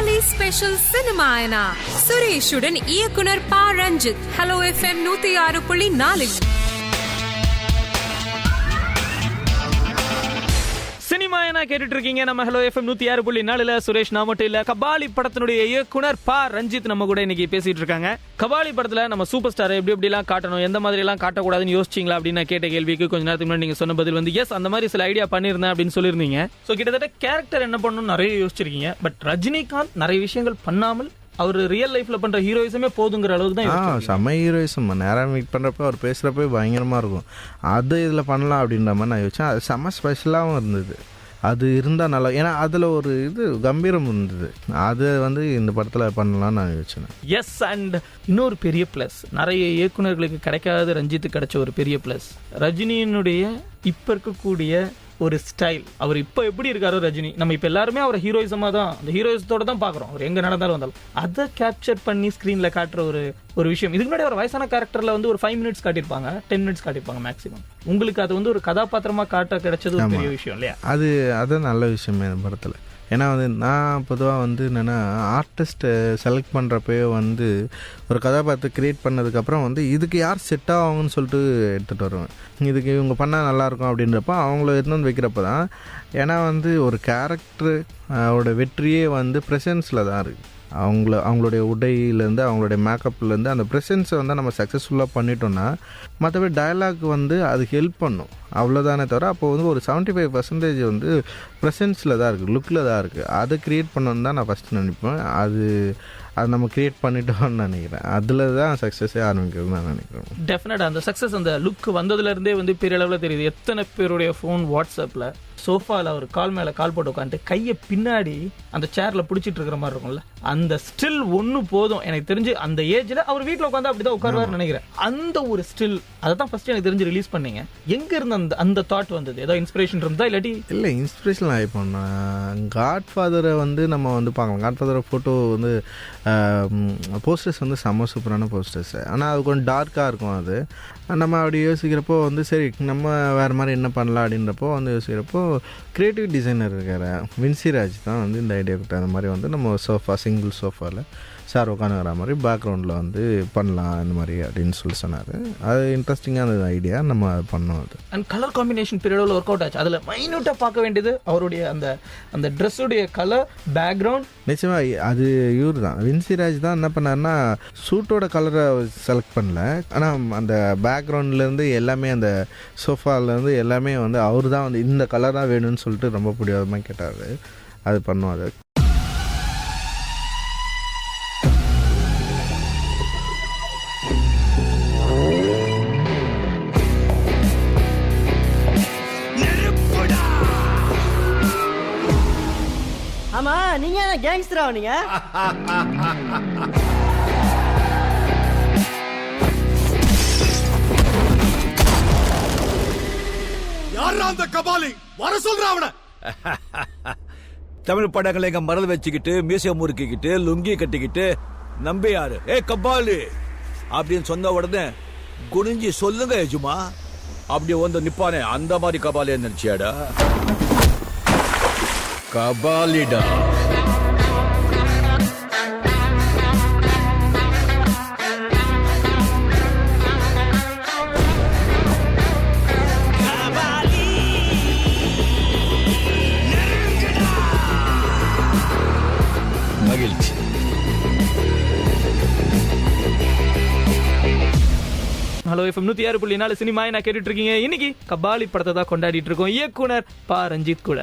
Kabali special சினிமாயனா சுரேஷுடன் இயக்குனர் பா Ranjith. Hello FM 106.4. சினிமாயனா கேட்டுட்டு இருக்கீங்க. நம்ம ஹலோ FM 106.4. சுரேஷ் நான் மட்டும் இல்ல, கபாலி படத்தினுடைய இயக்குனர் பா ரஞ்சித் நம்ம கூட இன்னைக்கு பேசிட்டு இருக்காங்க. கபாலி படத்துல நம்ம சூப்பர் ஸ்டாரை எப்படி எல்லாம் காட்டணும், எந்த மாதிரி எல்லாம் காட்டக்கூடாதுன்னு யோசிச்சிங்களா அப்படின்னு நான் கேட்ட கேள்விக்கு கொஞ்ச நேரத்துக்கு முன்னாடி நீங்க சொன்ன பதில் வந்து எஸ், அந்த மாதிரி சில ஐடியா பண்ணிருந்தேன் அப்படின்னு சொல்லியிருந்தீங்க. ஸோ கிட்டத்தட்ட கேரக்டர் என்ன பண்ணணும்னு நிறைய யோசிச்சிருக்கீங்க. பட் ரஜினிகாந்த் நிறைய விஷயங்கள் பண்ணாமல் அவர் ரியல் லைஃப்ல பண்ற ஹீரோயிசமே போதுங்கிற அளவுக்கு தான் செம்ம ஹீரோயிசம். நேரம் மீட் பண்றப்ப அவர் பேசுறப்ப பயங்கரமா இருக்கும். அது இதுல பண்ணலாம் அப்படின்ற மாதிரி நான் யோசிச்சேன். அது செம்ம ஸ்பெஷலாகவும் இருந்தது. அது இருந்தால் நல்லா, ஏன்னா அதில் ஒரு இது கம்பீரம் இருந்தது. அது வந்து இந்த படத்தில் பண்ணலாம்னு நான் யோசிச்சேன். எஸ், அண்ட் இன்னொரு பெரிய ப்ளஸ், நிறைய இயக்குநர்களுக்கு கிடைக்காத ரஞ்சித்து கிடைச்ச ஒரு பெரிய ப்ளஸ், ரஜினியினுடைய இப்போ இருக்கக்கூடிய ஒரு ஸ்டைல். அவர் இப்போ எப்படி இருக்காரோ ரஜினி, நம்ம இப்போ எல்லாருமே அவரை ஹீரோயிசமாக தான், அந்த ஹீரோயிசத்தோட தான் பார்க்குறோம். அவர் எங்கே நடந்தாலும் வந்தாலும் அதை கேப்சர் பண்ணி ஸ்க்ரீனில் காட்டுற ஒரு விஷயம். இதுக்கு முன்னாடி ஒரு வயசான கேரக்டரில் வந்து ஒரு 5 மினிட்ஸ் காட்டியிருப்பாங்க, 10 மினிட்ஸ் காட்டியிருப்பாங்க மேக்ஸிமம். உங்களுக்கு அது வந்து ஒரு கதாபாத்திரமாக காட்ட கிடைச்சது ஒரு பெரிய விஷயம் இல்லையா? அது நல்ல விஷயமே இந்த படத்தில். ஏன்னா வந்து நான் பொதுவாக வந்து என்னென்னா ஆர்டிஸ்ட்டை செலக்ட் பண்ணுறப்போ வந்து ஒரு கதாபாத்திரத்தை க்ரியேட் பண்ணதுக்கப்புறம் வந்து இதுக்கு யார் செட் ஆகுங்கன்னு சொல்லிட்டு எடுத்துகிட்டு வருவேன். இதுக்கு இவங்க பண்ணால் நல்லாயிருக்கும் அப்படின்றப்ப அவங்கள எடுத்துன்னு வந்து வைக்கிறப்ப தான். ஏன்னா வந்து ஒரு கேரக்டர் அவரோட வெற்றியே வந்து ப்ரெசன்ஸில் தான் இருக்குது. அவங்களுடைய உடையிலேருந்து அவங்களுடைய மேக்கப்லேருந்து அந்த ப்ரெசன்ஸை வந்து நம்ம சக்ஸஸ்ஃபுல்லாக பண்ணிட்டோன்னா மற்றபடி டயலாக் வந்து அது ஹெல்ப் பண்ணும், அவ்வளோதானே தவிர. அப்போ வந்து ஒரு 75% வந்து ப்ரெசன்ஸில் தான் இருக்குது, லுக்கில் தான் இருக்குது. அதை க்ரியேட் பண்ணணுன்னு தான் நான் ஃபஸ்ட்டு நினைப்பேன். அது நம்ம க்ரியேட் பண்ணிட்டோம்னு நினைக்கிறேன். அதில் தான் சக்ஸஸே ஆரம்பிக்கிறதுன்னு நான் நினைக்கிறேன். டெஃபினட்டாக அந்த சக்ஸஸ் அந்த லுக் வந்ததுலேருந்தே வந்து பெரிய அளவில் தெரியுது. எத்தனை பேருடைய ஃபோன் வாட்ஸ்அப்பில் சோஃபாவில் அவர் கால் மேலே கால் போட்டு உட்காந்துட்டு கையை பின்னாடி அந்த சேரில் பிடிச்சிட்டு இருக்கிற மாதிரி இருக்கும்ல, அந்த ஸ்டில் ஒன்று போதும். எனக்கு தெரிஞ்சு அந்த ஏஜில் அவர் வீட்டில் உட்காந்து அப்படி தான் உட்காருவார்னு நினைக்கிறேன். அந்த ஒரு ஸ்டில் அதை தான் ஃபஸ்ட்டு எனக்கு தெரிஞ்சு ரிலீஸ் பண்ணீங்க. எங்கே இருந்து அந்த தாட் வந்தது? ஏதோ இன்ஸ்பிரேஷன் இருந்தா இல்லாட்டி? இல்லை, இன்ஸ்பிரேஷன் ஆகிப்போம். காட்ஃபாதரை வந்து நம்ம வந்து பார்க்கலாம். காட்ஃபாதரை ஃபோட்டோ வந்து போஸ்டர்ஸ் வந்து செம்ம சூப்பரான போஸ்டர்ஸ். ஆனால் அது கொஞ்சம் டார்க்காக இருக்கும். அது நம்ம அப்படி யோசிக்கிறப்போ வந்து சரி நம்ம வேறு மாதிரி என்ன பண்ணலாம் அப்படின்றப்போ வந்து யோசிக்கிறப்போ க்ரியேட்டிவ் டிசைனர் இருக்கிற வின்சிராஜ் தான் வந்து இந்த ஐடியா கொடுத்தா. அந்த மாதிரி வந்து நம்ம சோஃபா, சிங்கிள் சோஃபாவில் சார் உட்காந்துக்கிற மாதிரி பேக்ரவுண்டில் வந்து பண்ணலாம் இந்த மாதிரி அப்படின்னு சொல்லி சொன்னார். அது இன்ட்ரெஸ்டிங்கான ஐடியா, நம்ம அது பண்ணோம். அது அண்ட் கலர் காம்பினேஷன் பீரியடில் ஒர்க் அவுட் ஆச்சு. அதில் மைன்யூட்டாக பார்க்க வேண்டியது அவருடைய அந்த ட்ரெஸ்ஸுடைய கலர், பேக்ரவுண்ட். நிச்சயமாக அது இவர் தான், வின்சிராஜ் தான் என்ன பண்ணார்னா சூட்டோட கலரை செலக்ட் பண்ணல, ஆனால் அந்த பேக்ரவுண்ட்லேருந்து எல்லாமே அந்த சோஃபாலேருந்து எல்லாமே வந்து அவர் தான் வந்து இந்த கலராக வேணும்னு சொல்லிட்டு ரொம்ப பிடிவாதமாக கேட்டார். அது பண்ணுவோம். அது ஆமா, நீங்க என்ன கேங்ஸ்டரா நீங்க? யாரா அந்த கபாலி? வர சொல்ற அவன. தமிழ் படங்களை எங்க மறந்து வச்சுக்கிட்டு மியூசியம் முறுக்கிக்கிட்டு லுங்கி கட்டிக்கிட்டு நம்பி யாரு கபாலி அப்படின்னு சொன்ன உடனே குனிஞ்சி சொல்லுங்க எஜுமா அப்படி வந்து நிப்பானே, அந்த மாதிரி கபாலி நினைச்சியாடா? கபாலிடா. மகிழ்ச்சி. ஹலோ FM 106.4 சினிமாயை நான் கேட்டுட்டு இருக்கீங்க. இன்னைக்கு கபாலி படத்தை தான் கொண்டாடிட்டு இருக்கோம். இயக்குனர் பா ரஞ்சித் கூட.